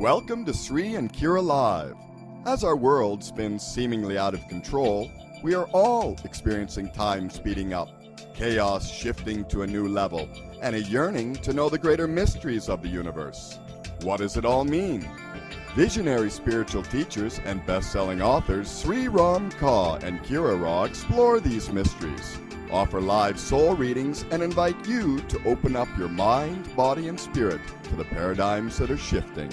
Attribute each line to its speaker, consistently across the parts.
Speaker 1: Welcome to Sri and Kira Live. As our world spins seemingly out of control, we are all experiencing time speeding up, chaos shifting to a new level, and a yearning to know the greater mysteries of the universe. What does it all mean? Visionary spiritual teachers and best-selling authors Sri Ram Ka and Kira Ra explore these mysteries, offer live soul readings, and invite you to open up your mind, body, and spirit to the paradigms that are shifting.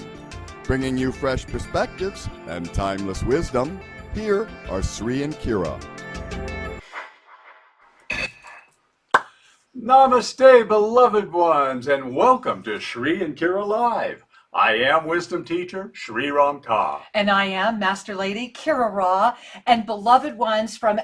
Speaker 1: Bringing you fresh perspectives and timeless wisdom, here are Sri and Kira.
Speaker 2: Namaste, beloved ones, and welcome to Sri and Kira Live. I am wisdom teacher Sri Ram Ka.
Speaker 3: And I am Master Lady Kira Ra. And beloved ones from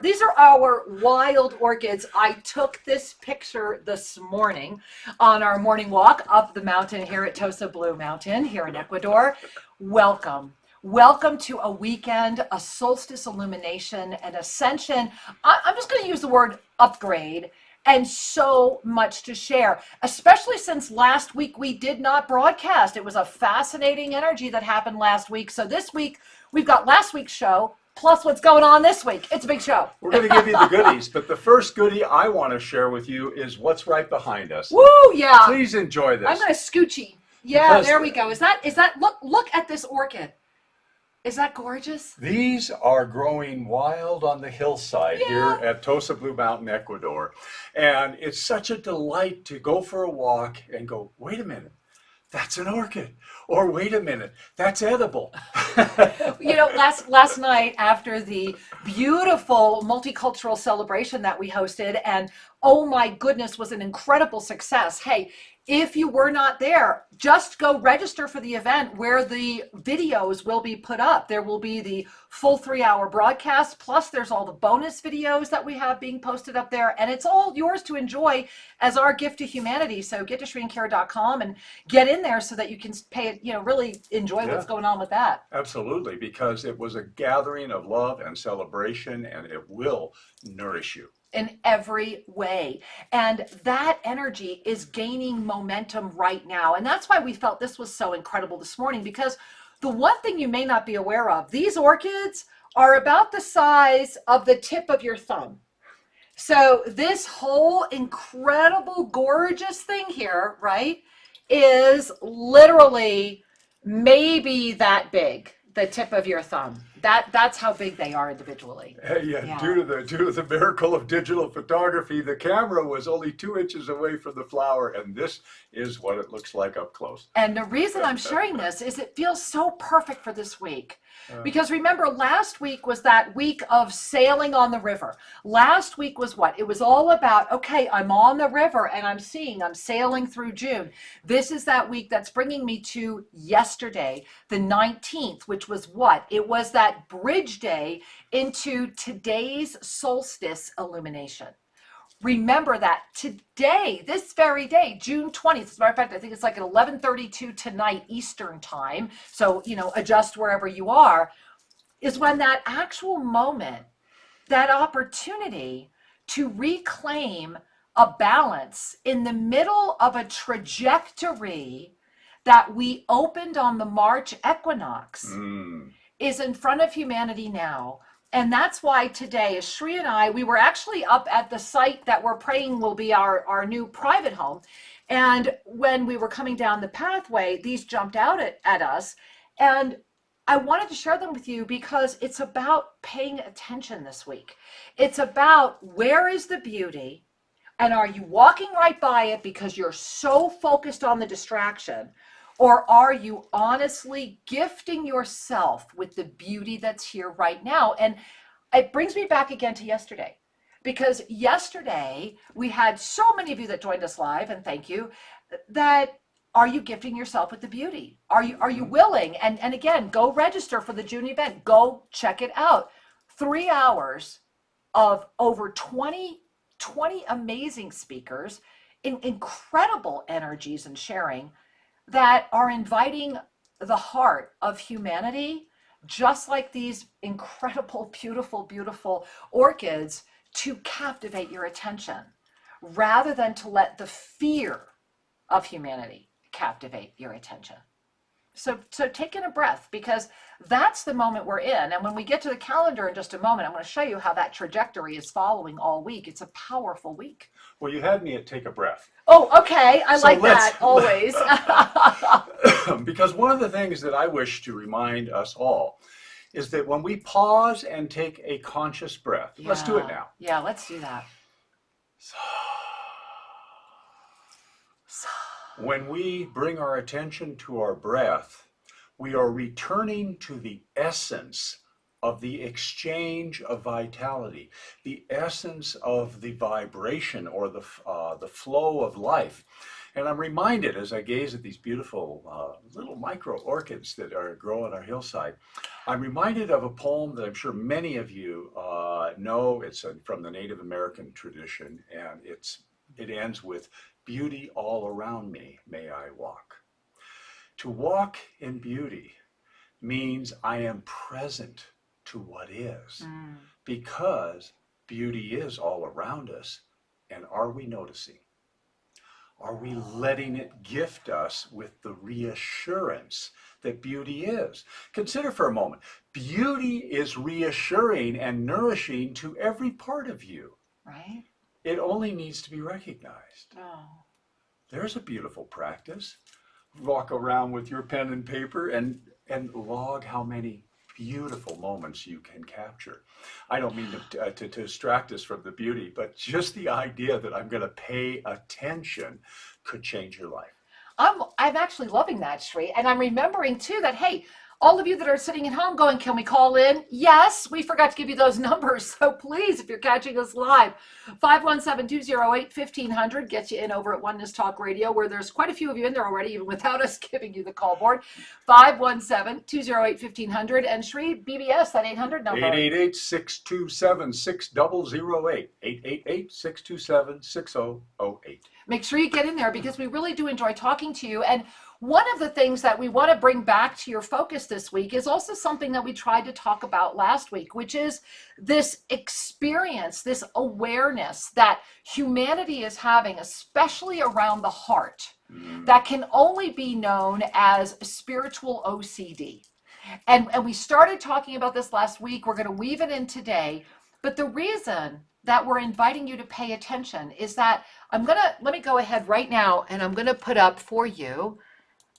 Speaker 3: these are our wild orchids. I took this picture this morning on our morning walk up the mountain here at Tosa Blue Mountain here in Ecuador. Welcome. Welcome to a weekend, a solstice illumination, an ascension. I'm just going to use the word upgrade. And so much to share, especially since last week we did not broadcast. It was a fascinating energy that happened last week. So this week we've got last week's show plus what's going on this week. It's a big show.
Speaker 2: We're going to give you the goodies, but the first goodie I want to share with you is what's right behind us.
Speaker 3: Woo, yeah.
Speaker 2: Please enjoy this.
Speaker 3: I'm going to scoochie. Yeah, there we go. Is that look at this orchid. Is that gorgeous?
Speaker 2: These are growing wild on the hillside here at Tosa Blue Mountain, Ecuador. And it's such a delight to go for a walk and go, wait a minute, that's an orchid. Or wait a minute, that's edible.
Speaker 3: You know, last night after the beautiful multicultural celebration that we hosted, and oh my goodness, was an incredible success. Hey, if you were not there, just go register for the event where the videos will be put up. There will be the full 3-hour broadcast, plus there's all the bonus videos that we have being posted up there, and it's all yours to enjoy as our gift to humanity. So get to shriandkara.com and get in there so that you can pay it, really enjoy what's going on with that.
Speaker 2: Absolutely, because it was a gathering of love and celebration, and it will nourish you
Speaker 3: In every way. And that energy is gaining momentum right now. And that's why we felt this was so incredible this morning, because the one thing you may not be aware of, these orchids are about the size of the tip of your thumb. So this whole incredible, gorgeous thing here, right, is literally maybe that big, the tip of your thumb. That's how big they are individually.
Speaker 2: Yeah. Due to the miracle of digital photography, the camera was only 2 inches away from the flower, and this is what it looks like up close.
Speaker 3: And the reason I'm sharing this is it feels so perfect for this week. Because remember, last week was that week of sailing on the river. Last week was what? It was all about, okay, I'm on the river and I'm sailing through June. This is that week that's bringing me to yesterday, the 19th, which was what? It was that bridge day into today's solstice illumination. Remember that today, this very day, June 20th, as a matter of fact, I think it's like at 11:32 tonight Eastern time, so, adjust wherever you are, is when that actual moment, that opportunity to reclaim a balance in the middle of a trajectory that we opened on the March equinox is in front of humanity now. And that's why today, as Sri and I, we were actually up at the site that we're praying will be our new private home. And when we were coming down the pathway, these jumped out at us. And I wanted to share them with you because it's about paying attention this week. It's about where is the beauty, and are you walking right by it because you're so focused on the distraction? Or are you honestly gifting yourself with the beauty that's here right now? And it brings me back again to yesterday, because yesterday we had so many of you that joined us live, and thank you, that are you gifting yourself with the beauty? Are you willing? And again, go register for the June event. Go check it out. 3 hours of over 20 amazing speakers, incredible energies and sharing, that are inviting the heart of humanity, just like these incredible, beautiful, beautiful orchids, to captivate your attention, rather than to let the fear of humanity captivate your attention. So take in a breath, because that's the moment we're in. And when we get to the calendar in just a moment, I'm going to show you how that trajectory is following all week. It's a powerful week.
Speaker 2: Well, you had me at take a breath.
Speaker 3: Oh, okay. I like that always.
Speaker 2: Because one of the things that I wish to remind us all is that when we pause and take a conscious breath, let's do it now.
Speaker 3: Yeah, let's do that.
Speaker 2: When we bring our attention to our breath, we are returning to the essence of the exchange of vitality, the essence of the vibration or the flow of life. And I'm reminded as I gaze at these beautiful little micro orchids that grow on our hillside, I'm reminded of a poem that I'm sure many of you know. It's from the Native American tradition, and it ends with, "Beauty all around me, may I walk." To walk in beauty means I am present to what is, because beauty is all around us. And are we noticing? Are we letting it gift us with the reassurance that beauty is? Consider for a moment, beauty is reassuring and nourishing to every part of you.
Speaker 3: Right?
Speaker 2: It only needs to be recognized.
Speaker 3: Oh.
Speaker 2: There's a beautiful practice. Walk around with your pen and paper and log how many beautiful moments you can capture. I don't mean to distract us from the beauty, but just the idea that I'm going to pay attention could change your life.
Speaker 3: I'm actually loving that, Sri. And I'm remembering too that, hey, all of you that are sitting at home going, can we call in? Yes, we forgot to give you those numbers. So please, if you're catching us live, 517-208-1500 gets you in over at Oneness Talk Radio, where there's quite a few of you in there already, even without us giving you the call board. 517-208-1500. And Sri, BBS, that 800 number.
Speaker 2: 888-627-6008. 888-627-6008.
Speaker 3: Make sure you get in there, because we really do enjoy talking to you. And one of the things that we want to bring back to your focus this week is also something that we tried to talk about last week, which is this experience, this awareness that humanity is having, especially around the heart, that can only be known as spiritual O.C.D. And we started talking about this last week. We're going to weave it in today. But the reason that we're inviting you to pay attention is that let me go ahead right now, and I'm going to put up for you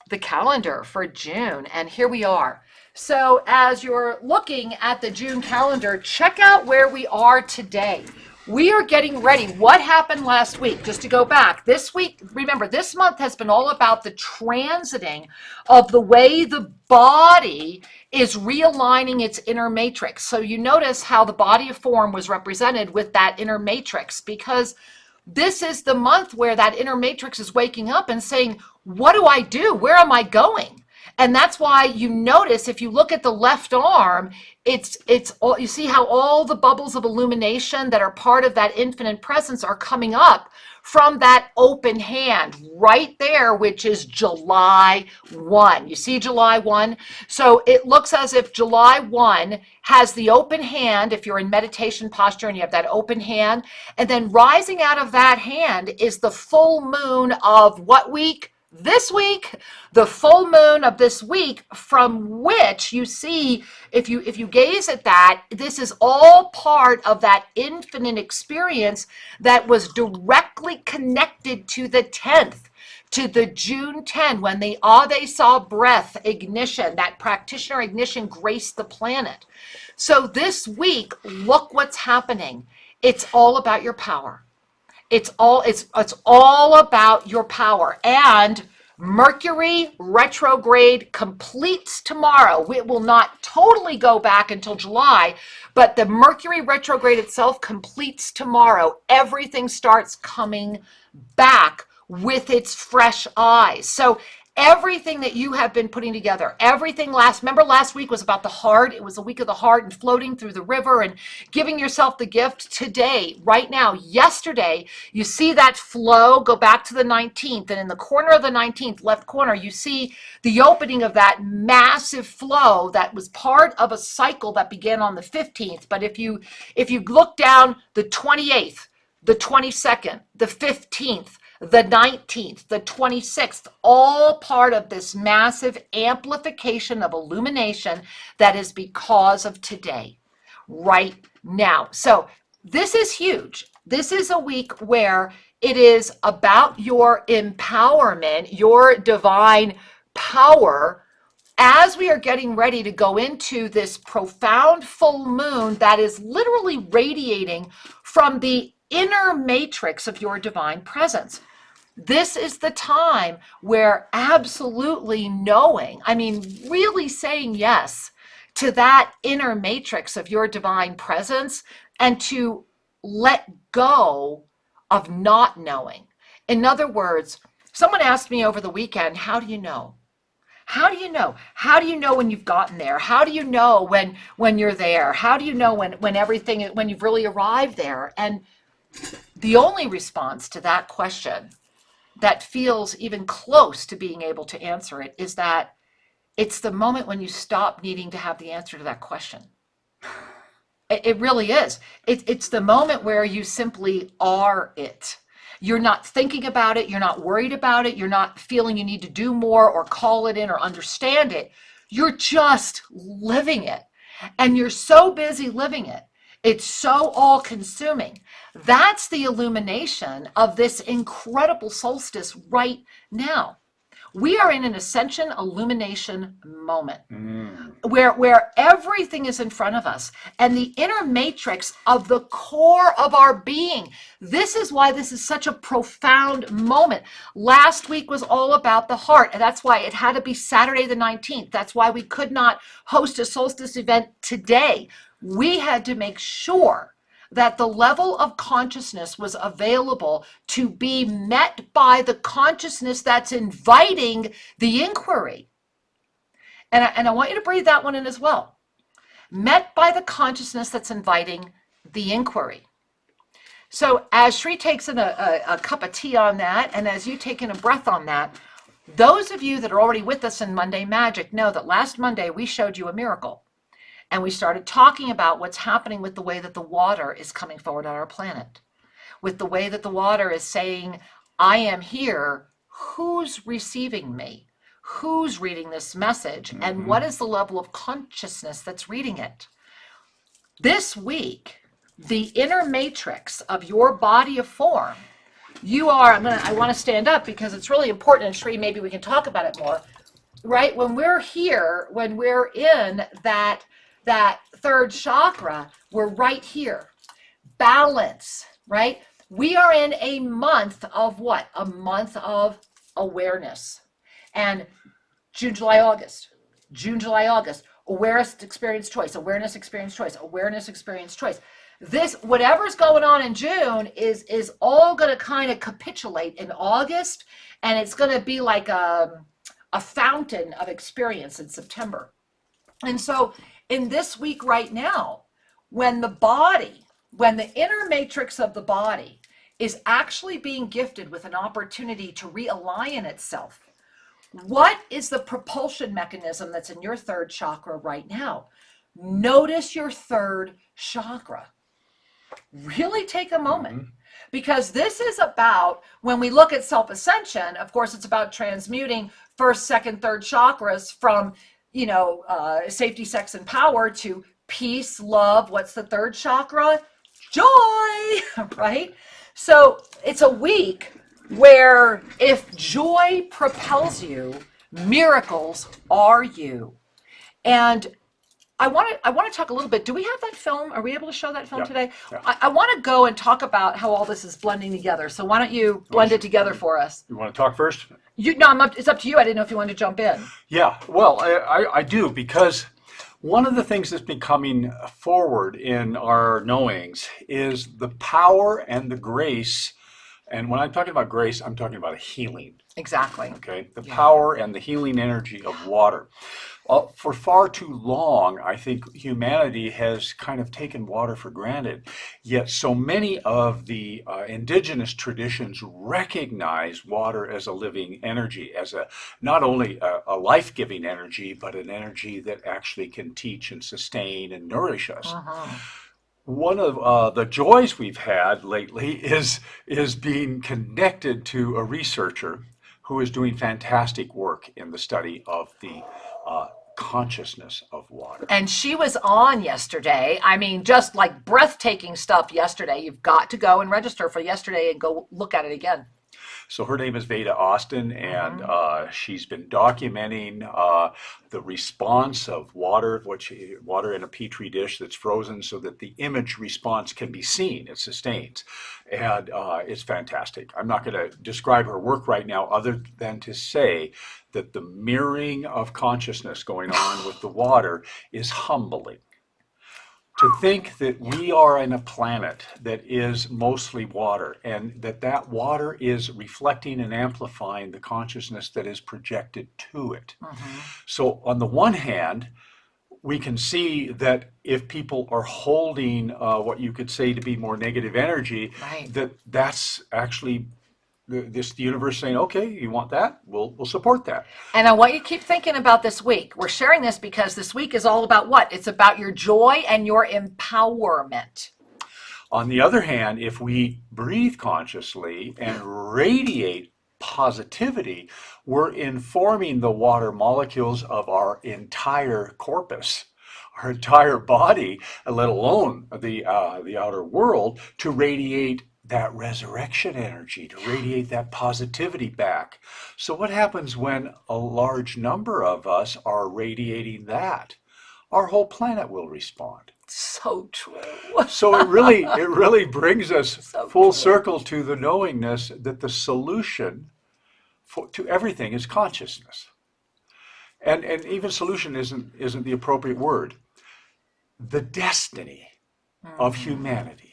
Speaker 3: the calendar for June. And here we are. So as you're looking at the June calendar, check out where we are today. We are getting ready. What happened last week? Just to go back, this week, remember, this month has been all about the transiting of the way the body is realigning its inner matrix. So you notice how the body of form was represented with that inner matrix, because this is the month where that inner matrix is waking up and saying, what do I do? Where am I going? And that's why you notice, if you look at the left arm, it's all, you see how all the bubbles of illumination that are part of that infinite presence are coming up from that open hand right there, which is July 1. You see July 1? So it looks as if July 1 has the open hand, if you're in meditation posture and you have that open hand, and then rising out of that hand is the full moon of what week? This week, the full moon of this week, from which you see, if you gaze at that, this is all part of that infinite experience that was directly connected to the 10th, to the June 10, when the Ave saw breath ignition, that practitioner ignition graced the planet. So this week, look what's happening. It's all about your power. It's all about your power. And Mercury retrograde completes tomorrow. It will not totally go back until July, but the Mercury retrograde itself completes tomorrow. Everything starts coming back with its fresh eyes. So everything that you have been putting together, remember last week was about the heart. It was a week of the heart and floating through the river and giving yourself the gift. Today, right now, yesterday, you see that flow, go back to the 19th, and in the corner of the 19th, left corner, you see the opening of that massive flow that was part of a cycle that began on the 15th. But if you look down, the 28th, the 22nd, the 15th, the 19th, the 26th, all part of this massive amplification of illumination that is because of today, right now. So this is huge. This is a week where it is about your empowerment, your divine power, as we are getting ready to go into this profound full moon that is literally radiating from the inner matrix of your divine presence. This is the time where absolutely knowing, I mean, really saying yes to that inner matrix of your divine presence and to let go of not knowing. In other words, someone asked me over the weekend, how do you know? How do you know? How do you know when you've gotten there? How do you know when you're there? How do you know when you've really arrived there? And the only response to that question that feels even close to being able to answer it is that it's the moment when you stop needing to have the answer to that question. It really is. It's the moment where you simply are it. You're not thinking about it. You're not worried about it. You're not feeling you need to do more or call it in or understand it. You're just living it. And you're so busy living it. It's so all-consuming. That's the illumination of this incredible solstice right now. We are in an ascension illumination moment where everything is in front of us and the inner matrix of the core of our being. This is why this is such a profound moment. Last week was all about the heart, and that's why it had to be Saturday the 19th. That's why we could not host a solstice event today. We had to make sure that the level of consciousness was available to be met by the consciousness that's inviting the inquiry. And I want you to breathe that one in as well. Met by the consciousness that's inviting the inquiry. So as Shri takes in a cup of tea on that, and as you take in a breath on that, those of you that are already with us in Monday Magic know that last Monday we showed you a miracle. And we started talking about what's happening with the way that the water is coming forward on our planet. With the way that the water is saying, I am here, who's receiving me? Who's reading this message? And what is the level of consciousness that's reading it? This week, the inner matrix of your body of form, you are, I want to stand up because it's really important, and Shri, maybe we can talk about it more, right? When we're here, when we're in that third chakra, we're right here. Balance, right? We are in a month of what? A month of awareness. And June, July, August. Awareness, experience, choice. Awareness, experience, choice. Awareness, experience, choice. This, whatever's going on in June is all going to kind of capitulate in August, and it's going to be like a fountain of experience in September. And so in this week right now, when the inner matrix of the body is actually being gifted with an opportunity to realign itself, what is the propulsion mechanism that's in your third chakra right now? Notice your third chakra. Really take a moment, because this is about, when we look at self-ascension, of course, it's about transmuting first, second, third chakras from safety, sex, and power to peace, love. What's the third chakra? Joy, right? So it's a week where if joy propels you, miracles are you. And I want to talk a little bit. Do we have that film? Are we able to show that film today? Yeah. I want to go and talk about how all this is blending together. So why don't you blend it together for us?
Speaker 2: You want to talk first?
Speaker 3: It's up to you. I didn't know if you wanted to jump in.
Speaker 2: Yeah, well, I do, because one of the things that's been coming forward in our knowings is the power and the grace. And when I'm talking about grace, I'm talking about a healing.
Speaker 3: Exactly.
Speaker 2: Okay, the power and the healing energy of water. For far too long, I think humanity has kind of taken water for granted. Yet so many of the indigenous traditions recognize water as a living energy, as not only a life-giving energy, but an energy that actually can teach and sustain and nourish us. One of the joys we've had lately is being connected to a researcher who is doing fantastic work in the study of the consciousness of water.
Speaker 3: And she was on yesterday. I mean, just like breathtaking stuff yesterday. You've got to go and register for yesterday and go look at it again.
Speaker 2: So her name is Veda Austin, and she's been documenting the response of water in a petri dish that's frozen, so that the image response can be seen. It sustains, and it's fantastic. I'm not going to describe her work right now, other than to say that the mirroring of consciousness going on with the water is humbling. To think that we are in a planet that is mostly water, and that water is reflecting and amplifying the consciousness that is projected to it. So on the one hand, we can see that if people are holding what you could say to be more negative energy,
Speaker 3: Right.
Speaker 2: that's actually the universe saying, okay, you want that? We'll support that.
Speaker 3: And I want you to keep thinking about this week. We're sharing this because this week is all about what? It's about your joy and your empowerment.
Speaker 2: On the other hand, if we breathe consciously and radiate positivity, we're informing the water molecules of our entire corpus, our entire body, let alone the outer world, to radiate that resurrection energy, to radiate that positivity back. So what happens when a large number of us are radiating that? Our whole planet will respond.
Speaker 3: So true.
Speaker 2: So it really brings us
Speaker 3: So
Speaker 2: full
Speaker 3: true.
Speaker 2: circle to the knowingness that the solution to everything is consciousness. And even solution isn't the appropriate word. The destiny of humanity,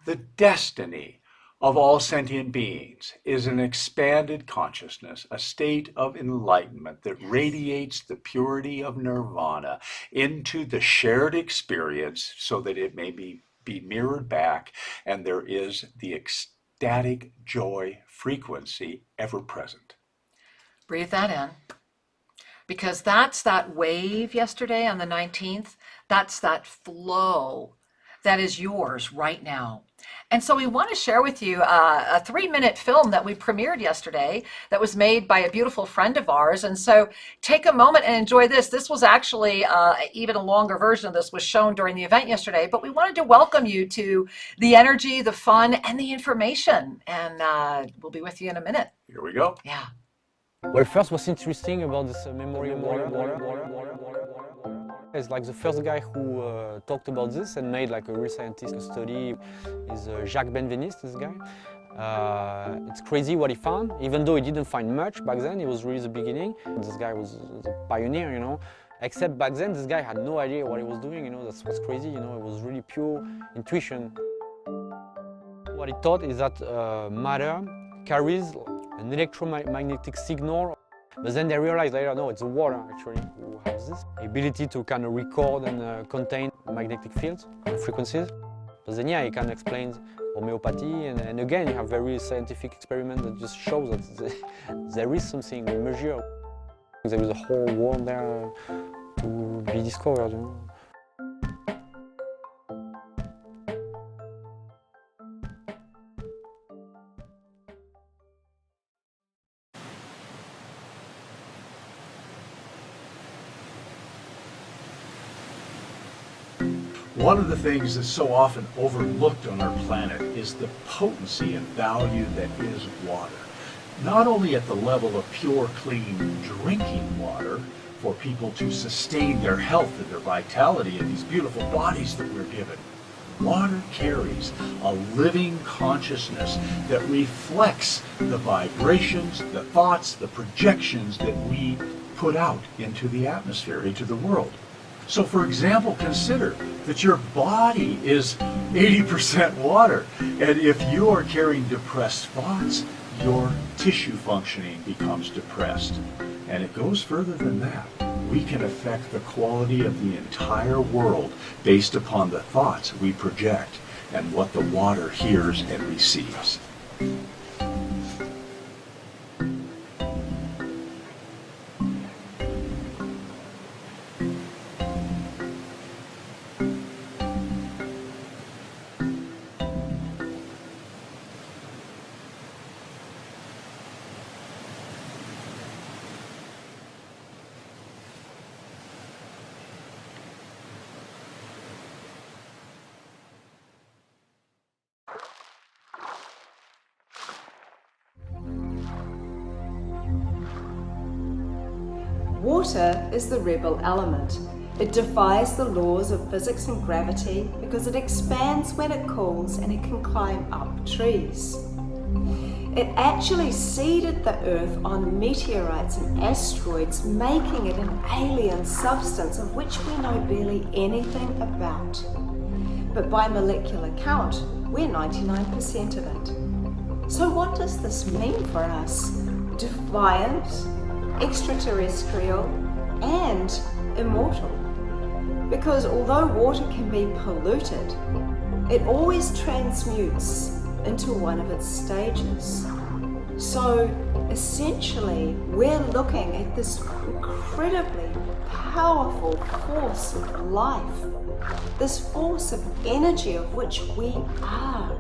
Speaker 2: the destiny of all sentient beings is an expanded consciousness, a state of enlightenment that radiates the purity of nirvana into the shared experience, so that it may be mirrored back, and there is the ecstatic joy frequency ever present.
Speaker 3: Breathe that in. Because that's that wave yesterday on the 19th. That's that flow that is yours right now. And so we want to share with you a 3-minute film that we premiered yesterday that was made by a beautiful friend of ours. And so take a moment and enjoy this. This was actually even a longer version of this was shown during the event yesterday, but we wanted to welcome you to the energy, the fun, and the information. And we'll be with you in a minute.
Speaker 2: Here we go.
Speaker 3: Yeah.
Speaker 4: Well, first, what's interesting about this memory of water is like the first guy who talked about this and made like a real scientific study is Jacques Benveniste, this guy. It's crazy what he found, even though he didn't find much back then. It was really the beginning. This guy was a pioneer, you know. Except back then, this guy had no idea what he was doing, you know. That's what's crazy, you know. It was really pure intuition. What he thought is that matter carries an electromagnetic signal, but then they realized later, no, it's the water actually who has this ability to kind of record and contain magnetic fields and frequencies. But then, yeah, he can explain homeopathy, and again, you have very scientific experiment that just shows that there is something we measure. There is a whole world there to be discovered, you know.
Speaker 2: One of the things that's so often overlooked on our planet is the potency and value that is water. Not only at the level of pure, clean drinking water for people to sustain their health and their vitality in these beautiful bodies that we're given. Water carries a living consciousness that reflects the vibrations, the thoughts, the projections that we put out into the atmosphere, into the world. So for example, consider that your body is 80% water, and if you are carrying depressed thoughts, your tissue functioning becomes depressed. And it goes further than that. We can affect the quality of the entire world based upon the thoughts we project and what the water hears and receives.
Speaker 5: Water is the rebel element. It defies the laws of physics and gravity because it expands when it cools and it can climb up trees. It actually seeded the Earth on meteorites and asteroids, making it an alien substance of which we know barely anything about. But by molecular count, we're 99% of it. So what does this mean for us? Defiant, extraterrestrial, and immortal. Because although water can be polluted, it always transmutes into one of its stages. So essentially, we're looking at this incredibly powerful force of life, this force of energy of which we are.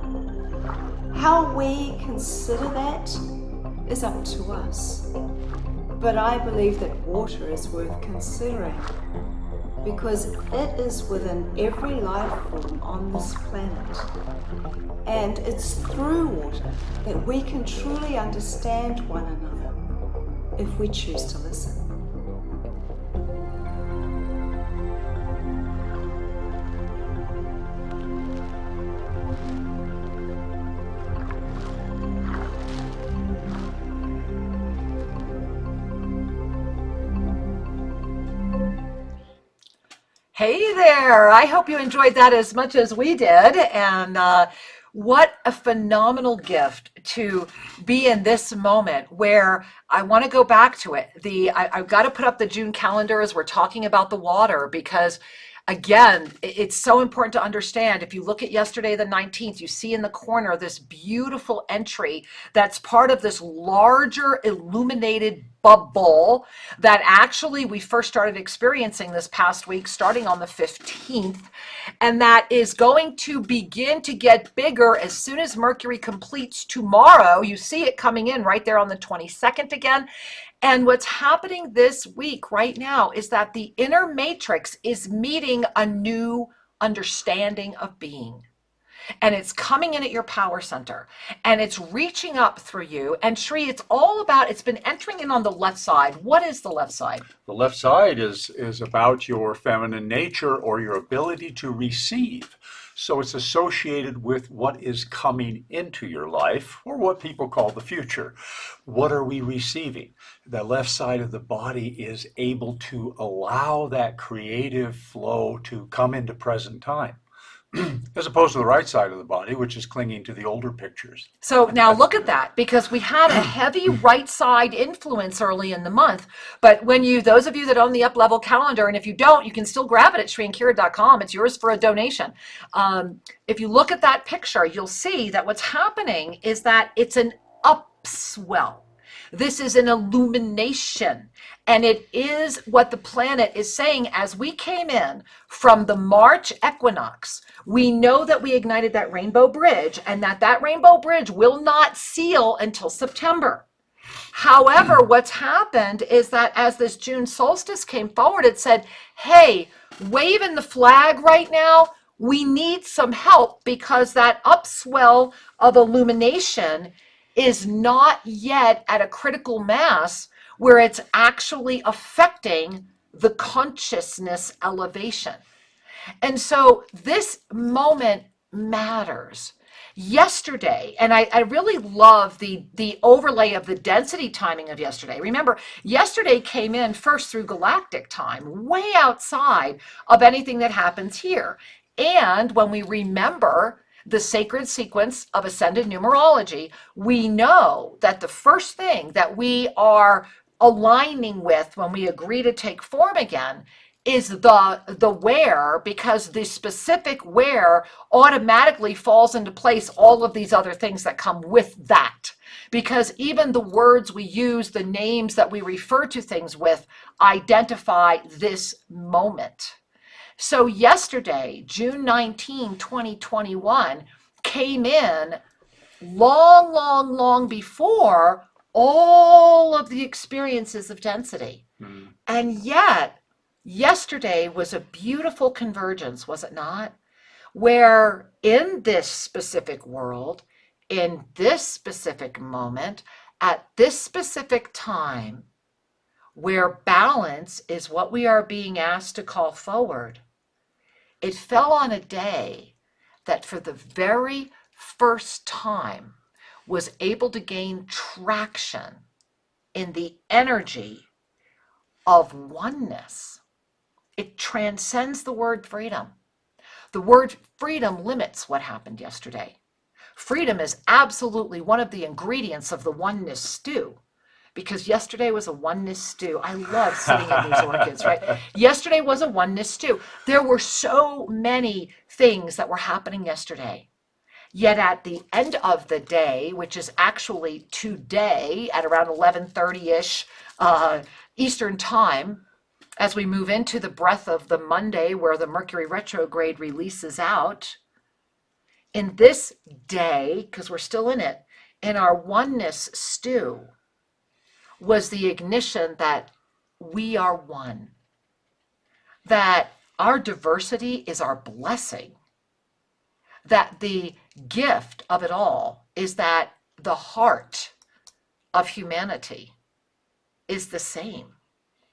Speaker 5: How we consider that is up to us. But I believe that water is worth considering because it is within every life form on this planet. And it's through water that we can truly understand one another if we choose to listen.
Speaker 3: Hey there, I hope you enjoyed that as much as we did. And what a phenomenal gift to be in this moment where I want to go back to it. I've got to put up the June calendar as we're talking about the water because again, it's so important to understand. If you look at yesterday, the 19th, you see in the corner this beautiful entry that's part of this larger illuminated bubble that actually we first started experiencing this past week, starting on the 15th. And that is going to begin to get bigger as soon as Mercury completes tomorrow. You see it coming in right there on the 22nd again. And what's happening this week right now is that the inner matrix is meeting a new understanding of being. And it's coming in at your power center and it's reaching up through you. And Shri, it's all about, it's been entering in on the left side. What is the left side?
Speaker 2: The left side is about your feminine nature or your ability to receive. So it's associated with what is coming into your life or what people call the future. What are we receiving? The left side of the body is able to allow that creative flow to come into present time. As opposed to the right side of the body, which is clinging to the older pictures.
Speaker 3: So now look at that, because we had a heavy right side influence early in the month. But when those of you that own the Up Level calendar, and if you don't, you can still grab it at shriankira.com. It's yours for a donation. If you look at that picture, you'll see that what's happening is that it's an upswell. This is an illumination. And it is what the planet is saying as we came in from the March equinox. We know that we ignited that rainbow bridge and that rainbow bridge will not seal until September. However, what's happened is that as this June solstice came forward, it said, hey, waving the flag right now, we need some help because that upswell of illumination is not yet at a critical mass where it's actually affecting the consciousness elevation. And so this moment matters. Yesterday, and I really love the overlay of the density timing of yesterday. Remember, yesterday came in first through galactic time, way outside of anything that happens here. And when we remember the sacred sequence of ascended numerology, we know that the first thing that we are aligning with when we agree to take form again is the where, because the specific where automatically falls into place all of these other things that come with that. Because even the words we use, the names that we refer to things with, identify this moment. So yesterday, June 19, 2021, came in long before all of the experiences of density. And yet, yesterday was a beautiful convergence, was it not? Where in this specific world, in this specific moment, at this specific time, where balance is what we are being asked to call forward, it fell on a day that for the very first time was able to gain traction in the energy of oneness. It transcends the word freedom. The word freedom limits what happened yesterday. Freedom is absolutely one of the ingredients of the oneness stew, because yesterday was a oneness stew. I love sitting in these orchids, right? Yesterday was a oneness stew. There were so many things that were happening yesterday. Yet at the end of the day, which is actually today at around 11:30-ish Eastern time, as we move into the breath of the Monday where the Mercury retrograde releases out, in this day, because we're still in it, in our oneness stew, was the ignition that we are one, that our diversity is our blessing, that the gift of it all is that the heart of humanity is the same,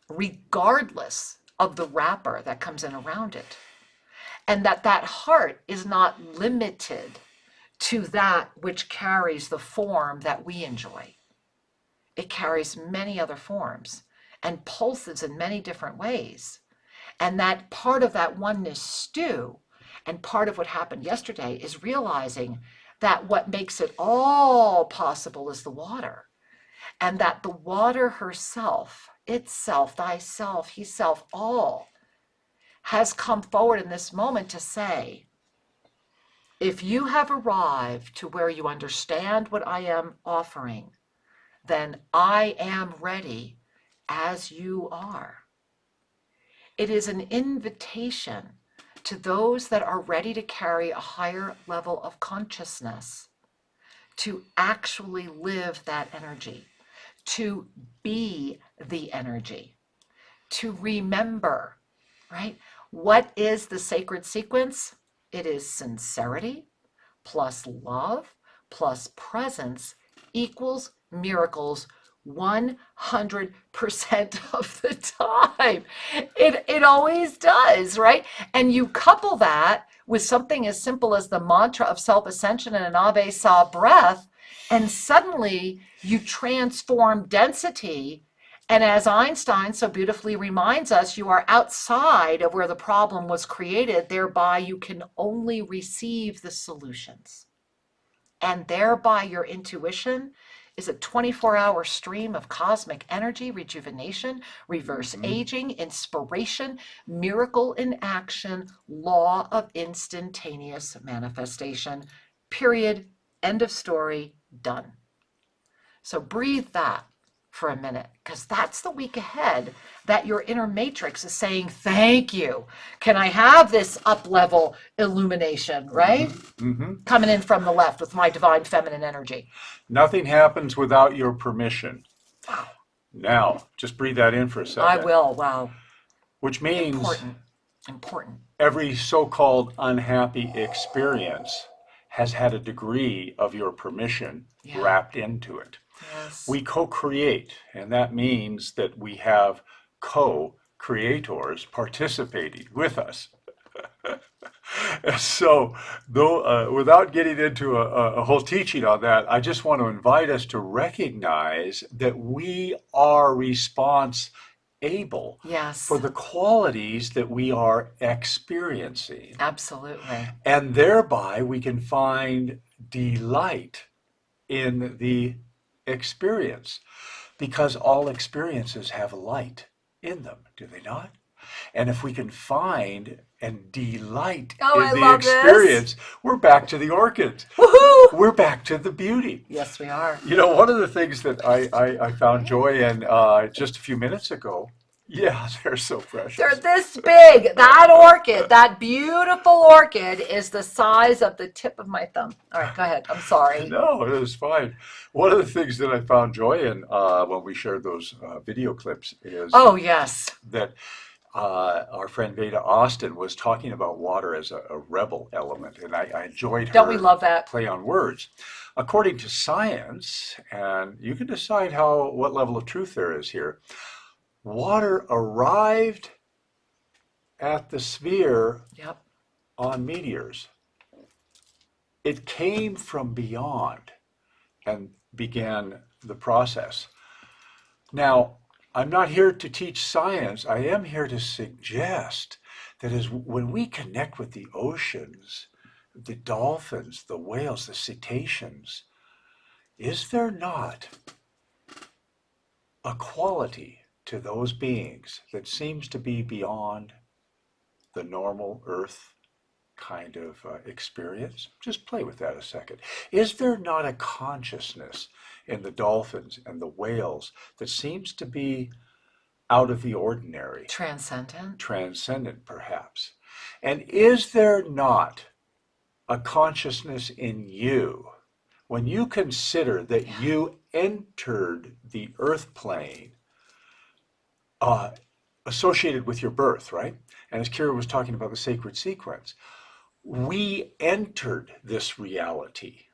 Speaker 3: regardless of the wrapper that comes in around it. And that that heart is not limited to that which carries the form that we enjoy. It carries many other forms and pulses in many different ways. And that part of that oneness stew and part of what happened yesterday is realizing that what makes it all possible is the water. And that the water herself, itself, thyself, he self, all, has come forward in this moment to say, if you have arrived to where you understand what I am offering, then I am ready as you are. It is an invitation to those that are ready to carry a higher level of consciousness to actually live that energy, to be the energy, to remember, right? What is the sacred sequence? It is sincerity plus love plus presence equals miracles 100% of the time. It always does, right? And you couple that with something as simple as the mantra of self-ascension and an Ave Sa breath, and suddenly you transform density. And as Einstein so beautifully reminds us, you are outside of where the problem was created, thereby you can only receive the solutions. And thereby your intuition is a 24-hour stream of cosmic energy, rejuvenation, reverse aging, inspiration, miracle in action, law of instantaneous manifestation, period, end of story, done. So breathe that for a minute, because that's the week ahead that your inner matrix is saying, thank you. Can I have this up-level illumination, right? Coming in from the left with my divine feminine energy.
Speaker 2: Nothing happens without your permission.
Speaker 3: Wow.
Speaker 2: Now, just breathe that in for a second.
Speaker 3: I will, wow.
Speaker 2: Which means
Speaker 3: Important.
Speaker 2: every so-called unhappy experience has had a degree of your permission wrapped into it.
Speaker 3: Yes.
Speaker 2: We co-create, and that means that we have co-creators participating with us. So, though, without getting into a whole teaching on that, I just want to invite us to recognize that we are responsible for the qualities that we are experiencing.
Speaker 3: Absolutely.
Speaker 2: And thereby we can find delight in the experience, because all experiences have light in them, do they not? And if we can find and delight in the experience, we're back to the orchids.
Speaker 3: Woohoo!
Speaker 2: We're back to the beauty.
Speaker 3: Yes, we are.
Speaker 2: You know, one of the things that I found joy in just a few minutes ago, they're so precious.
Speaker 3: They're this big. That orchid, that beautiful orchid, is the size of the tip of my thumb. All right, go ahead. I'm sorry.
Speaker 2: No, it was fine. One of the things that I found joy in when we shared those video clips is that our friend Veda Austin was talking about water as a rebel element, and I enjoyed her
Speaker 3: Don't we love that?
Speaker 2: play on words. According to science, and you can decide what level of truth there is here, water arrived at the sphere
Speaker 3: Yep.
Speaker 2: on meteors. It came from beyond and began the process. Now, I'm not here to teach science. I am here to suggest that when we connect with the oceans, the dolphins, the whales, the cetaceans, is there not a quality to those beings that seems to be beyond the normal Earth kind of experience? Just play with that a second. Is there not a consciousness in the dolphins and the whales that seems to be out of the ordinary?
Speaker 3: Transcendent.
Speaker 2: Transcendent, perhaps. And is there not a consciousness in you when you consider that you entered the earth plane associated with your birth, right? And as Kira was talking about the sacred sequence, we entered this reality.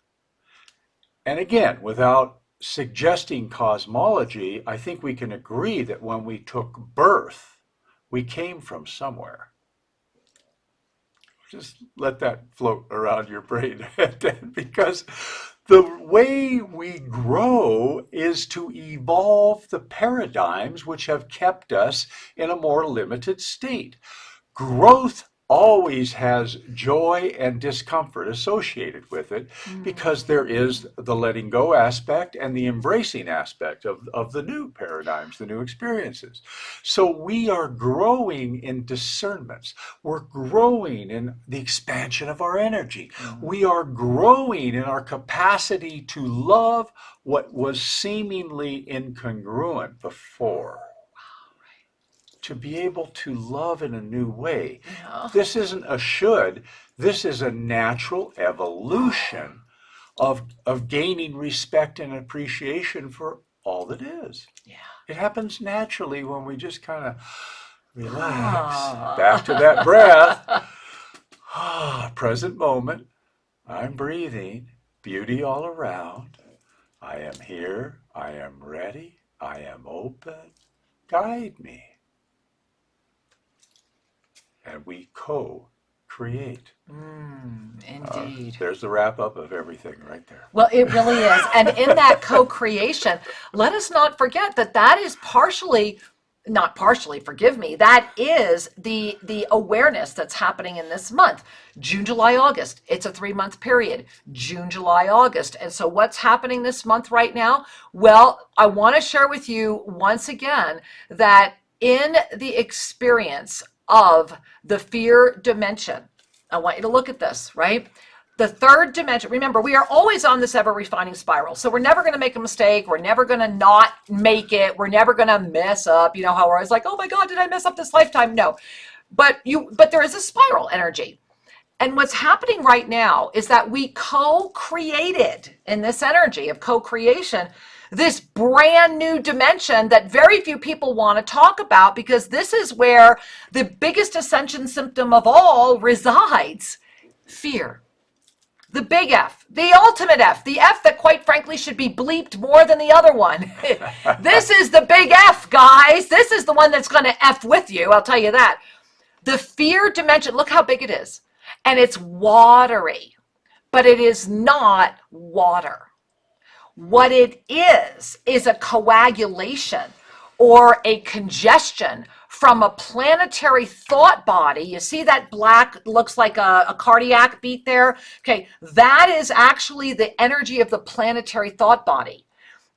Speaker 2: And again, without suggesting cosmology, I think we can agree that when we took birth, we came from somewhere. Just let that float around your brain, because the way we grow is to evolve the paradigms which have kept us in a more limited state. Growth always has joy and discomfort associated with it, because there is the letting go aspect and the embracing aspect of the new paradigms, the new experiences. So we are growing in discernments. We're growing in the expansion of our energy. We are growing in our capacity to love what was seemingly incongruent before. To be able to love in a new way.
Speaker 3: Yeah.
Speaker 2: This isn't a should, this is a natural evolution of gaining respect and appreciation for all that is.
Speaker 3: Yeah.
Speaker 2: It happens naturally when we just kind of relax. Back to that breath. Present moment. I'm breathing. Beauty all around. I am here. I am ready. I am open. Guide me. And we co-create.
Speaker 3: Indeed.
Speaker 2: There's the wrap up of everything right there.
Speaker 3: Well, it really is. And in that co-creation, let us not forget that that is not partially, forgive me, that is the awareness that's happening in this month. June, July, August. It's a 3-month period. June, July, August. And so what's happening this month right now? Well, I want to share with you once again that in the experience of the fear dimension, I want you to look at this, right? The third dimension, remember, we are always on this ever-refining spiral. So we're never going to make a mistake. We're never going to not make it. We're never going to mess up. You know how we're always like, oh my God, did I mess up this lifetime? No. But there is a spiral energy. And what's happening right now is that we co-created in this energy of co-creation this brand new dimension that very few people want to talk about, because this is where the biggest ascension symptom of all resides: fear. The big F, the ultimate F, the F that quite frankly should be bleeped more than the other one. This is the big F, guys. This is the one that's going to F with you, I'll tell you that. The fear dimension, look how big it is. And it's watery, but it is not water. What it is a coagulation or a congestion from a planetary thought body. You see that black looks like a cardiac beat there? Okay, that is actually the energy of the planetary thought body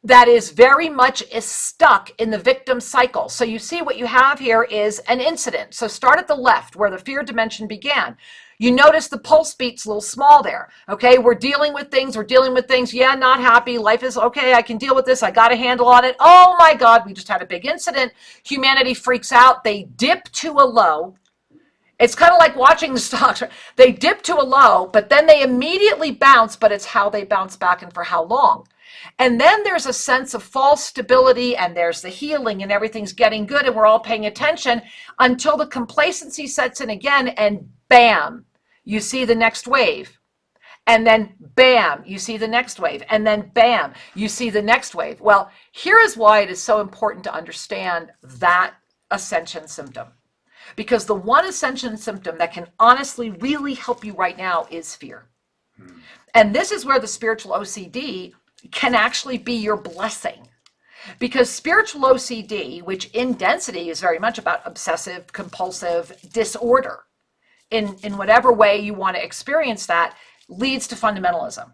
Speaker 3: that is very much stuck in the victim cycle. So you see what you have here is an incident. So start at the left where the fear dimension began. You notice the pulse beat's a little small there. Okay, we're dealing with things. Yeah, not happy. Life is okay. I can deal with this. I got a handle on it. Oh my God, we just had a big incident. Humanity freaks out. They dip to a low. It's kind of like watching the stocks. They dip to a low, but then they immediately bounce, but it's how they bounce back and for how long. And then there's a sense of false stability, and there's the healing, and everything's getting good, and we're all paying attention until the complacency sets in again, and bam, you see the next wave. And then bam, you see the next wave. And then bam, you see the next wave. Well, here is why it is so important to understand that ascension symptom. Because the one ascension symptom that can honestly really help you right now is fear. And this is where the spiritual OCD can actually be your blessing. Because spiritual OCD, which in density is very much about obsessive compulsive disorder, in whatever way you want to experience that, leads to fundamentalism.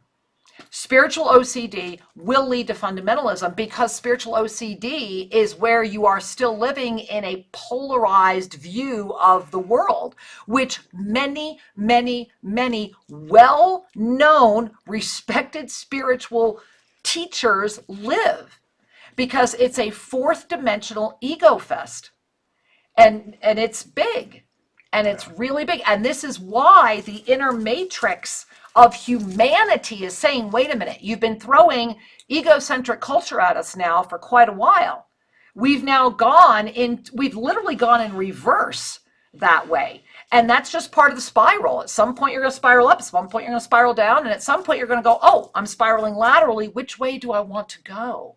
Speaker 3: Spiritual OCD will lead to fundamentalism because spiritual OCD is where you are still living in a polarized view of the world, which many, many, many well-known, respected spiritual teachers live, because it's a fourth dimensional ego fest. And it's big, and it's really big. And this is why the inner matrix of humanity is saying, wait a minute, you've been throwing egocentric culture at us now for quite a while. We've literally gone in reverse that way. And that's just part of the spiral. At some point you're going to spiral up, at some point you're going to spiral down, and at some point you're going to go, oh, I'm spiraling laterally. Which way do I want to go?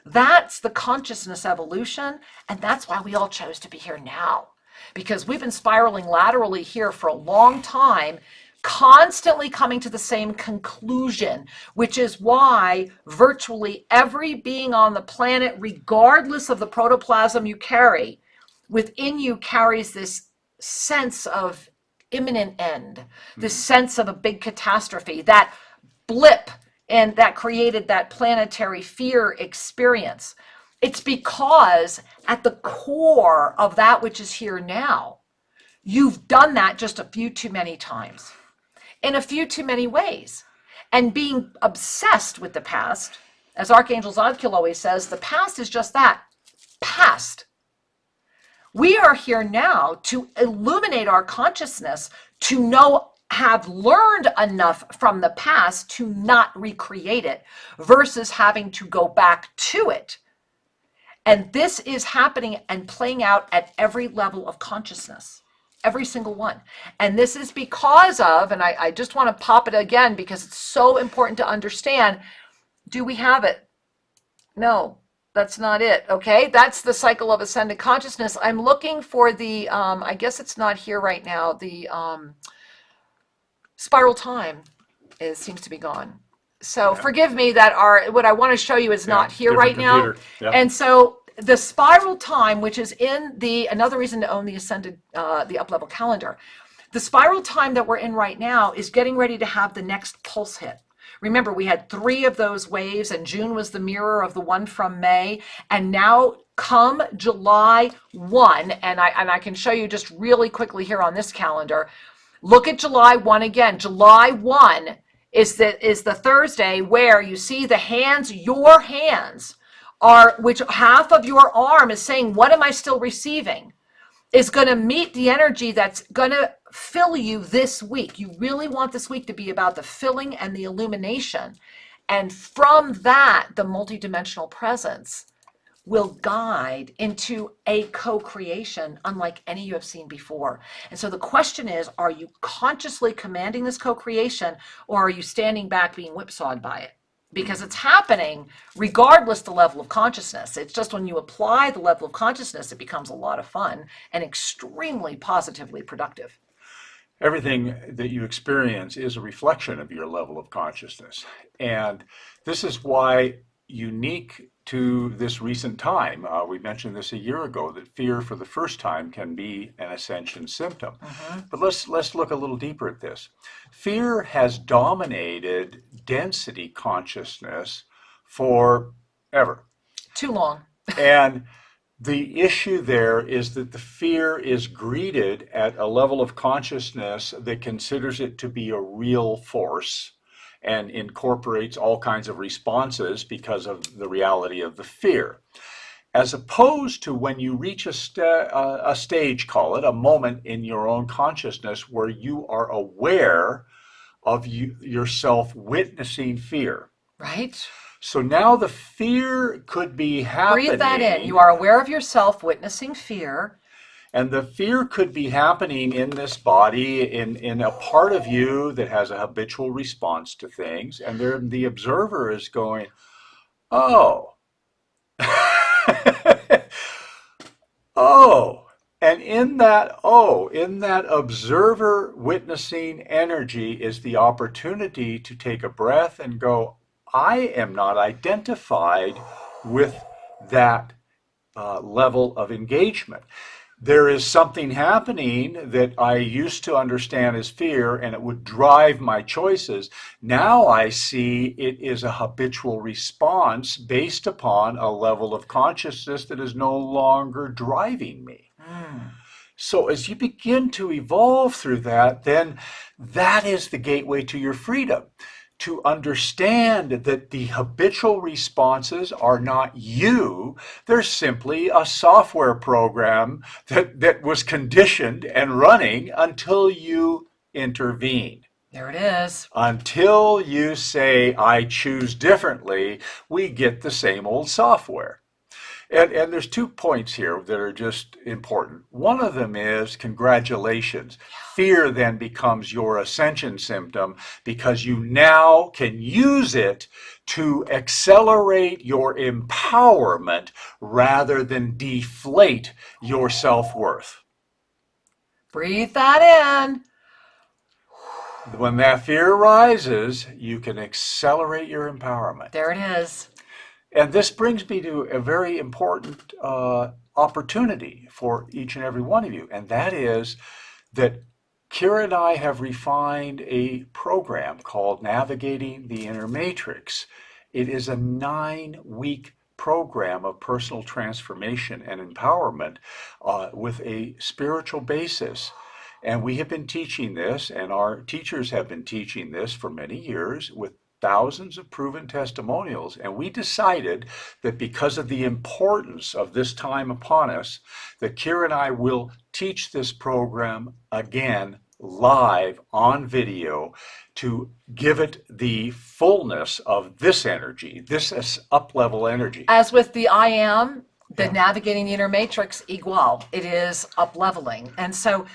Speaker 3: That's the consciousness evolution, and that's why we all chose to be here now. Because we've been spiraling laterally here for a long time, constantly coming to the same conclusion, which is why virtually every being on the planet, regardless of the protoplasm you carry, within you carries this sense of imminent end, this sense of a big catastrophe, that blip, and that created that planetary fear experience. It's because at the core of that which is here now, you've done that just a few too many times, in a few too many ways. And being obsessed with the past, as Archangel Zadkiel always says, the past is just that, past. We are here now to illuminate our consciousness, to have learned enough from the past to not recreate it, versus having to go back to it. And this is happening and playing out at every level of consciousness. Every single one. And this is because of, and I just want to pop it again because it's so important to understand, do we have it? No, that's not it. Okay, that's the cycle of ascended consciousness. I'm looking for the, I guess it's not here right now, the spiral time seems to be gone. So forgive me that what I want to show you is not here right now.
Speaker 2: Yeah.
Speaker 3: And so the spiral time, which is in another reason to own the ascended, the up level calendar, the spiral time that we're in right now is getting ready to have the next pulse hit. Remember, we had 3 of those waves, and June was the mirror of the one from May. And now come July 1, and I can show you just really quickly here on this calendar. Look at July 1 again. July 1 is the Thursday where you see the hands, your hands, which half of your arm is saying, what am I still receiving? Is going to meet the energy that's going to fill you this week. You really want this week to be about the filling and the illumination. And from that, the multidimensional presence will guide into a co-creation unlike any you have seen before. And so the question is, are you consciously commanding this co-creation, or are you standing back being whipsawed by it? Because it's happening regardless the level of consciousness. It's just when you apply the level of consciousness, it becomes a lot of fun and extremely positively productive.
Speaker 2: Everything that you experience is a reflection of your level of consciousness. And this is why, unique to this recent time, we mentioned this a year ago, that fear for the first time can be an ascension symptom. But let's look a little deeper at this. Fear has dominated density consciousness forever.
Speaker 3: Too long.
Speaker 2: And the issue there is that the fear is greeted at a level of consciousness that considers it to be a real force and incorporates all kinds of responses because of the reality of the fear. As opposed to when you reach a stage, call it a moment in your own consciousness, where you are aware of yourself witnessing fear.
Speaker 3: Right?
Speaker 2: So now the fear could be happening.
Speaker 3: Breathe that in. You are aware of yourself witnessing fear.
Speaker 2: And the fear could be happening in this body, in a part of you that has a habitual response to things. And then the observer is going, oh, oh. And in that observer witnessing energy is the opportunity to take a breath and go, I am not identified with that level of engagement. There is something happening that I used to understand as fear, and it would drive my choices. Now I see it is a habitual response based upon a level of consciousness that is no longer driving me. So as you begin to evolve through that, then that is the gateway to your freedom. To understand that the habitual responses are not you, they're simply a software program that was conditioned and running until you intervene.
Speaker 3: There it is.
Speaker 2: Until you say, I choose differently, we get the same old software. And there's 2 points here that are just important. One of them is congratulations. Fear then becomes your ascension symptom because you now can use it to accelerate your empowerment rather than deflate your self-worth.
Speaker 3: Breathe that in.
Speaker 2: When that fear arises, you can accelerate your empowerment.
Speaker 3: There it is.
Speaker 2: And this brings me to a very important opportunity for each and every one of you, and that is that Kira and I have refined a program called Navigating the Inner Matrix. It is a 9-week program of personal transformation and empowerment with a spiritual basis. And we have been teaching this, and our teachers have been teaching this for many years with thousands of proven testimonials, and we decided that because of the importance of this time upon us, that Kira and I will teach this program again live on video to give it the fullness of this energy, this up-level energy.
Speaker 3: As with the I am, the Navigating the Inner Matrix, igual. It is up-leveling. And so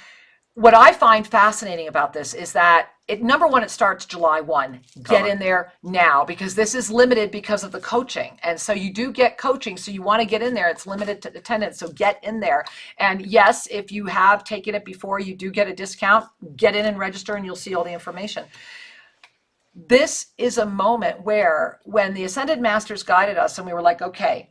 Speaker 3: what I find fascinating about this is that number one, it starts July 1. Get in there now, because this is limited because of the coaching. And so you do get coaching. So you want to get in there. It's limited to attendance. So get in there. And yes, if you have taken it before, you do get a discount. Get in and register and you'll see all the information. This is a moment where when the Ascended Masters guided us and we were like, okay,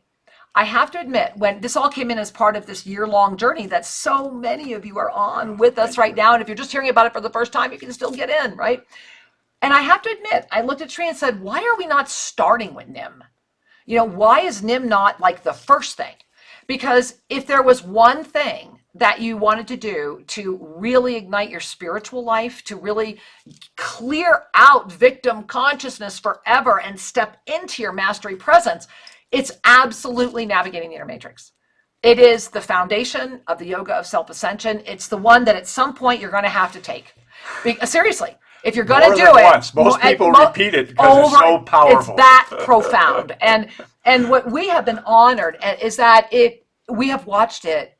Speaker 3: I have to admit, when this all came in as part of this year-long journey that so many of you are on with us right now, and if you're just hearing about it for the first time, you can still get in, right? And I have to admit, I looked at Tree and said, why are we not starting with NIM? You know, why is NIM not like the first thing? Because if there was one thing that you wanted to do to really ignite your spiritual life, to really clear out victim consciousness forever and step into your mastery presence, it's absolutely Navigating the Inner Matrix. It is the foundation of the yoga of self-ascension. It's the one that at some point you're going to have to take. Seriously, if you're going to do it.
Speaker 2: Once. Most people repeat it because it's so powerful.
Speaker 3: It's that profound. And what we have been honored is that we have watched it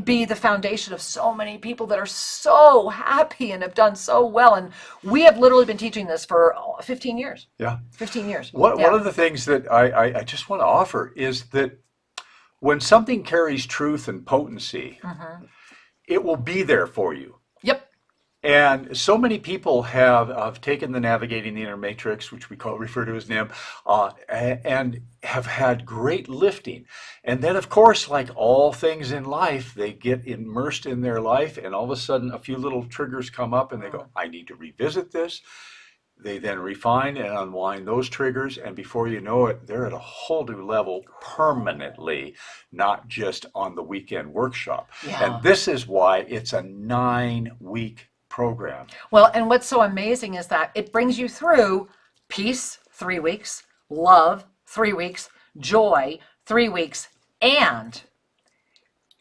Speaker 3: be the foundation of so many people that are so happy and have done so well. And we have literally been teaching this for 15 years.
Speaker 2: Yeah.
Speaker 3: 15 years.
Speaker 2: One of the things that I just want to offer is that when something carries truth and potency, it will be there for you.
Speaker 3: Yep.
Speaker 2: And so many people have taken the Navigating the Inner Matrix, which we refer to as NIM, and have had great lifting. And then, of course, like all things in life, they get immersed in their life, and all of a sudden a few little triggers come up, and they go, I need to revisit this. They then refine and unwind those triggers, and before you know it, they're at a whole new level permanently, not just on the weekend workshop.
Speaker 3: Yeah.
Speaker 2: And this is why it's a 9-week program.
Speaker 3: Well, and what's so amazing is that it brings you through peace, 3 weeks, love, 3 weeks, joy, 3 weeks, and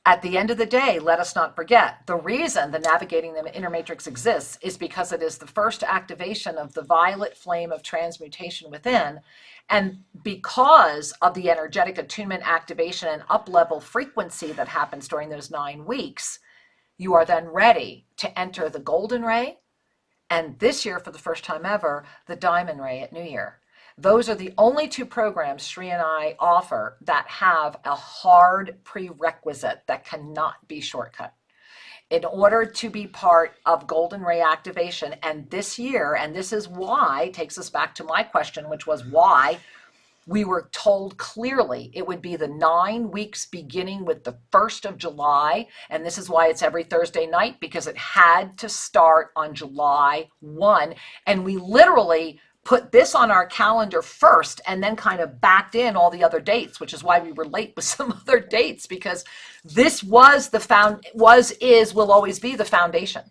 Speaker 3: At the end of the day, let us not forget, the reason the Navigating the Inner Matrix exists is because it is the first activation of the violet flame of transmutation within. And because of the energetic attunement, activation, and up-level frequency that happens during those 9 weeks, you are then ready to enter the golden ray, and this year, for the first time ever, the diamond ray at New Year. Those are the only 2 programs Sri and I offer that have a hard prerequisite that cannot be shortcut. In order to be part of Golden Ray activation, and this year, and this is why, takes us back to my question, which was why we were told clearly it would be the 9 weeks beginning with the 1st of July. And this is why it's every Thursday night, because it had to start on July 1. And we literally put this on our calendar first and then kind of backed in all the other dates, which is why we were late with some other dates, because this was will always be the foundation.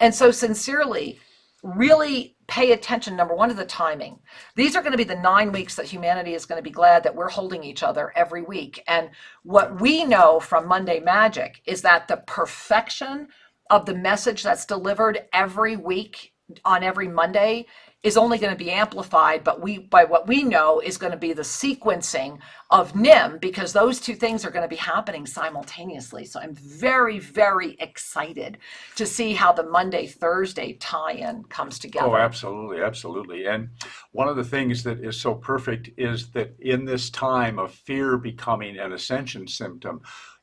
Speaker 3: And so sincerely, really pay attention, number one, to the timing. These are going to be the 9 weeks that humanity is going to be glad that we're holding each other every week. And what we know from Monday Magic is that the perfection of the message that's delivered every week on every Monday is only going to be amplified, but by what we know is going to be the sequencing of NIM, because those 2 things are going to be happening simultaneously. So I'm very, very excited to see how the Monday-Thursday tie-in comes together.
Speaker 2: Oh, absolutely, absolutely. And one of the things that is so perfect is that in this time of fear becoming an ascension symptom,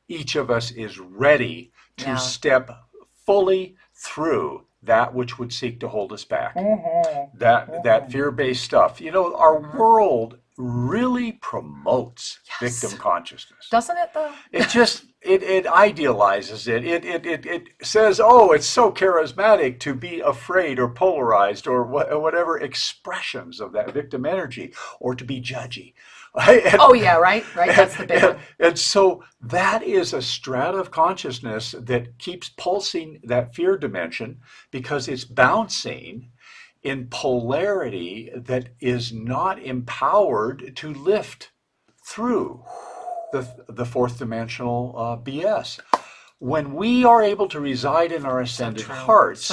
Speaker 2: each of us is ready to step fully through that which would seek to hold us back. That fear-based stuff. You know, our world really promotes victim consciousness.
Speaker 3: Doesn't it, though?
Speaker 2: It idealizes it. It says, oh, it's so charismatic to be afraid or polarized or whatever expressions of that victim energy, or to be judgy. And,
Speaker 3: oh, yeah, right? That's the big one.
Speaker 2: And so that is a strata of consciousness that keeps pulsing that fear dimension, because it's bouncing in polarity that is not empowered to lift through the fourth dimensional BS. When we are able to reside in our ascended hearts,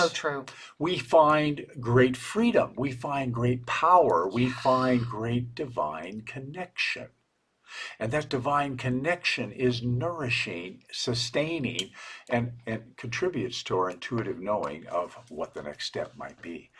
Speaker 2: we find great freedom, we find great power, we find great divine connection. And that divine connection is nourishing, sustaining, and contributes to our intuitive knowing of what the next step might be.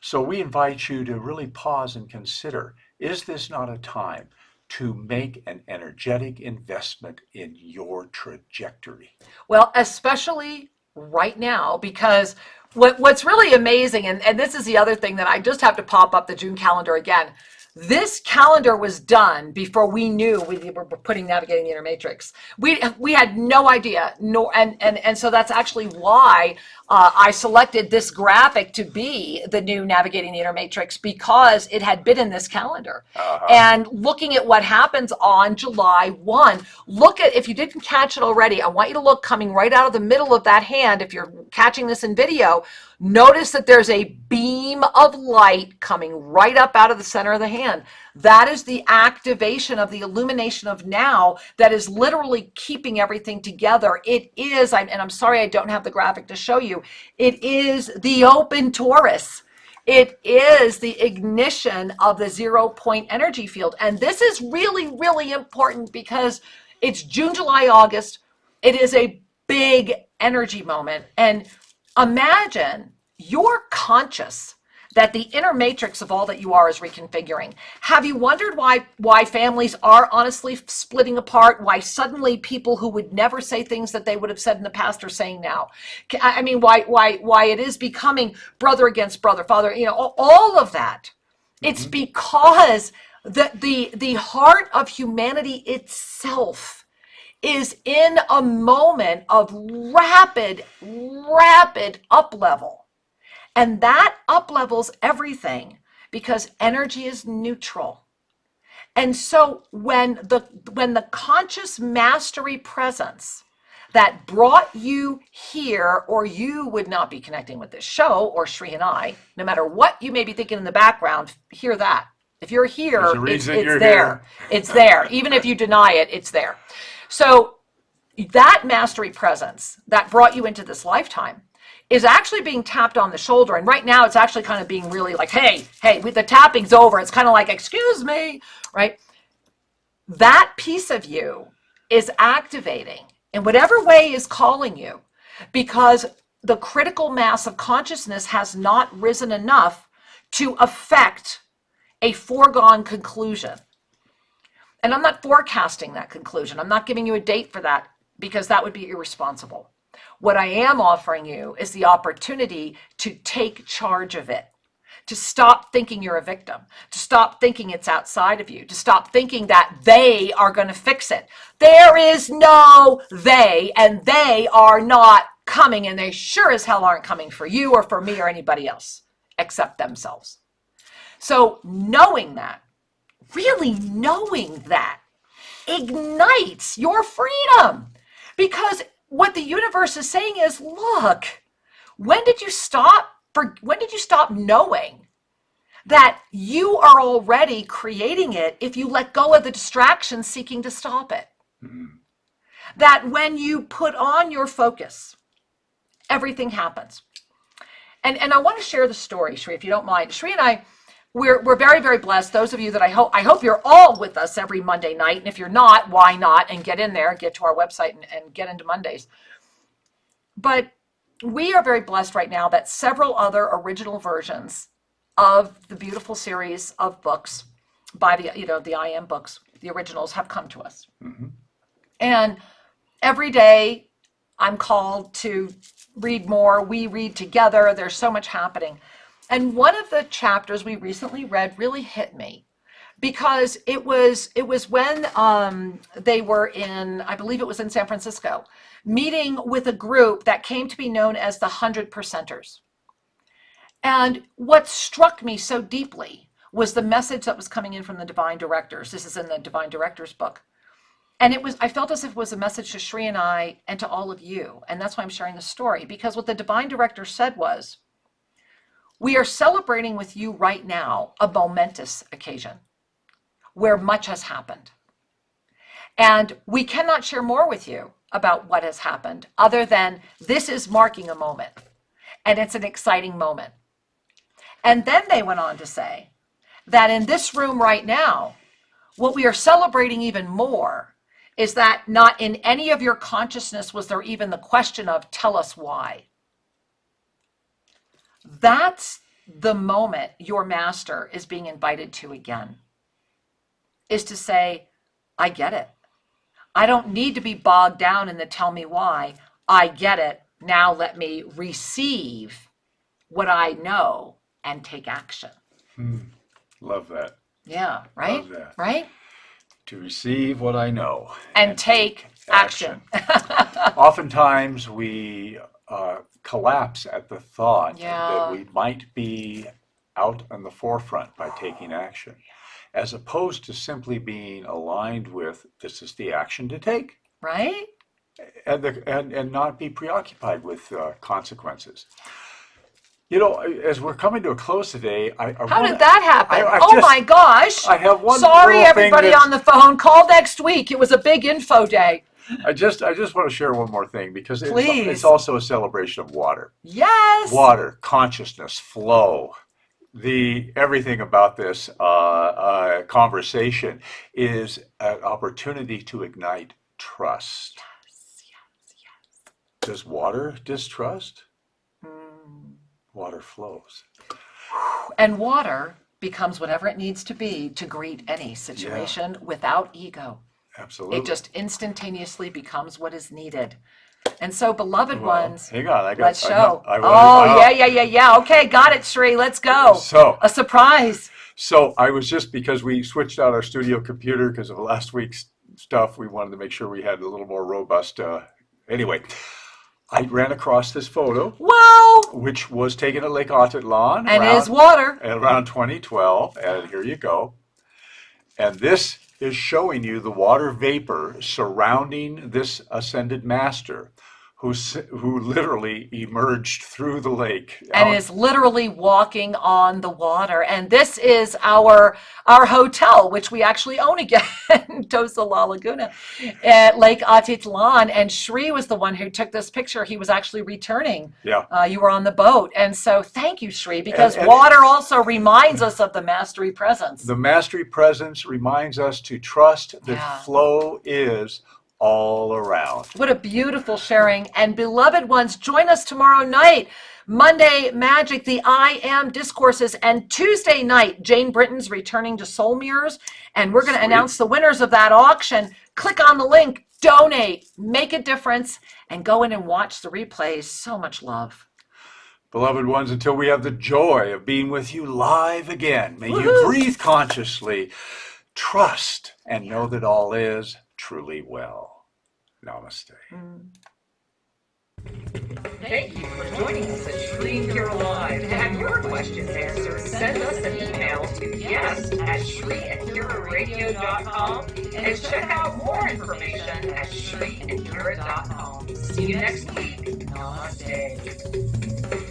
Speaker 2: So we invite you to really pause and consider, is this not a time to make an energetic investment in your trajectory?
Speaker 3: Well, especially right now, because what's really amazing, and this is the other thing that I just have to pop up the June calendar again. This calendar was done before we knew we were putting Navigating the Inner Matrix. We had no idea, and so that's actually why I selected this graphic to be the new Navigating the Inner Matrix, because it had been in this calendar. And looking at what happens on July 1, look at, if you didn't catch it already, I want you to look coming right out of the middle of that hand. If you're catching this in video, notice that there's a beam of light coming right up out of the center of the hand. That is the activation of the illumination of now that is literally keeping everything together. It is, and I'm sorry I don't have the graphic to show you, it is the open torus. It is the ignition of the 0 point energy field. And this is really, really important, because it's June, July, August. It is a big energy moment. And imagine you're conscious that the inner matrix of all that you are is reconfiguring. Have you wondered why families are honestly splitting apart? Why suddenly people who would never say things that they would have said in the past are saying now? I mean, why it is becoming brother against brother, father, all of that. It's because the heart of humanity itself is in a moment of rapid up-level. And that up-levels everything, because energy is neutral. And so when the conscious mastery presence that brought you here, or you would not be connecting with this show, or Sri and I, no matter what you may be thinking in the background, hear that. If you're here, it's there. It's there. Even if you deny it, it's there. So that mastery presence that brought you into this lifetime is actually being tapped on the shoulder. And right now it's actually kind of being really like, hey, the tapping's over. It's kind of like, excuse me, right? That piece of you is activating in whatever way is calling you, because the critical mass of consciousness has not risen enough to affect a foregone conclusion. And I'm not forecasting that conclusion. I'm not giving you a date for that, because that would be irresponsible. What I am offering you is the opportunity to take charge of it, to stop thinking you're a victim, to stop thinking it's outside of you, to stop thinking that they are going to fix it. There is no they, and they are not coming, and they sure as hell aren't coming for you or for me or anybody else except themselves. So knowing that, really knowing that, ignites your freedom. Because what the universe is saying is, look, when did you stop knowing that you are already creating it if you let go of the distractions seeking to stop it? Mm-hmm. That when you put on your focus, everything happens. And I want to share the story, Shri, if you don't mind. Shri and I, we're very, very blessed. Those of you that I hope you're all with us every Monday night. And if you're not, why not? And get in there, get to our website and get into Mondays. But we are very blessed right now that several other original versions of the beautiful series of books by the I Am books, the originals, have come to us. Mm-hmm. And every day I'm called to read more. We read together. There's so much happening. And one of the chapters we recently read really hit me, because it was when they were in, I believe it was in San Francisco, meeting with a group that came to be known as the 100%ers. And what struck me so deeply was the message that was coming in from the Divine Directors. This is in the Divine Directors book. And I felt as if it was a message to Shri and I and to all of you. And that's why I'm sharing the story, because what the Divine Director said was, we are celebrating with you right now a momentous occasion where much has happened. And we cannot share more with you about what has happened other than this is marking a moment. And it's an exciting moment. And then they went on to say that in this room right now, what we are celebrating even more is that not in any of your consciousness was there even the question of, tell us why. That's the moment your master is being invited to again, is to say, I get it. I don't need to be bogged down in the tell me why. I get it. Now let me receive what I know and take action.
Speaker 2: Love that.
Speaker 3: Yeah, right?
Speaker 2: Love that.
Speaker 3: Right?
Speaker 2: To receive what I know.
Speaker 3: And take action.
Speaker 2: Oftentimes we collapse at the thought
Speaker 3: Yeah.
Speaker 2: that we might be out on the forefront by taking action, as opposed to simply being aligned with, this is the action to take.
Speaker 3: Right?
Speaker 2: And not be preoccupied with consequences. You know, as we're coming to a close today,
Speaker 3: How did that happen?
Speaker 2: I
Speaker 3: my gosh.
Speaker 2: I have one
Speaker 3: Sorry,
Speaker 2: little thing
Speaker 3: everybody
Speaker 2: that's-
Speaker 3: on the phone. Call next week. It was a big info day.
Speaker 2: I just want to share one more thing, because
Speaker 3: Please.
Speaker 2: it's also a celebration of water.
Speaker 3: Yes.
Speaker 2: Water, consciousness, flow. Everything about this conversation is an opportunity to ignite trust.
Speaker 3: Yes.
Speaker 2: Does water distrust? Water flows.
Speaker 3: And water becomes whatever it needs to be to greet any situation without ego.
Speaker 2: Absolutely.
Speaker 3: It just instantaneously becomes what is needed. And so, beloved
Speaker 2: Well,
Speaker 3: ones,
Speaker 2: hang on.
Speaker 3: let's show.
Speaker 2: Yeah.
Speaker 3: Yeah. Okay, got it, Shri. Let's go.
Speaker 2: So,
Speaker 3: a surprise.
Speaker 2: So I was just, because we switched out our studio computer because of last week's stuff, we wanted to make sure we had a little more robust. Anyway, I ran across this photo.
Speaker 3: Whoa!
Speaker 2: Which was taken at Lake Atitlan.
Speaker 3: And is water.
Speaker 2: Around 2012. And here you go. And this is showing you the water vapor surrounding this ascended master, who literally emerged through the lake.
Speaker 3: And is literally walking on the water. And this is our hotel, which we actually own again, Tosa La Laguna, at Lake Atitlan. And Shri was the one who took this picture. He was actually returning.
Speaker 2: Yeah.
Speaker 3: You were on the boat. And so thank you, Shri, because water also reminds us of the mastery presence.
Speaker 2: The mastery presence reminds us to trust that flow is all around.
Speaker 3: What a beautiful sharing. And beloved ones, join us tomorrow night. Monday Magic, the I Am discourses, and Tuesday night, Jane Britton's returning to Soul Mirrors. And we're going to announce the winners of that auction. Click on the link, donate, make a difference, and go in and watch the replays. So much love.
Speaker 2: Beloved ones, until we have the joy of being with you live again, may you breathe consciously, trust, and know that all is truly well. Namaste.
Speaker 3: Thank you for joining us at Shri and Kira Live. To have your questions answered, send us an email to guest@shriandkiraradio.com and check out more information at shriandkira.com. See you next week. Namaste.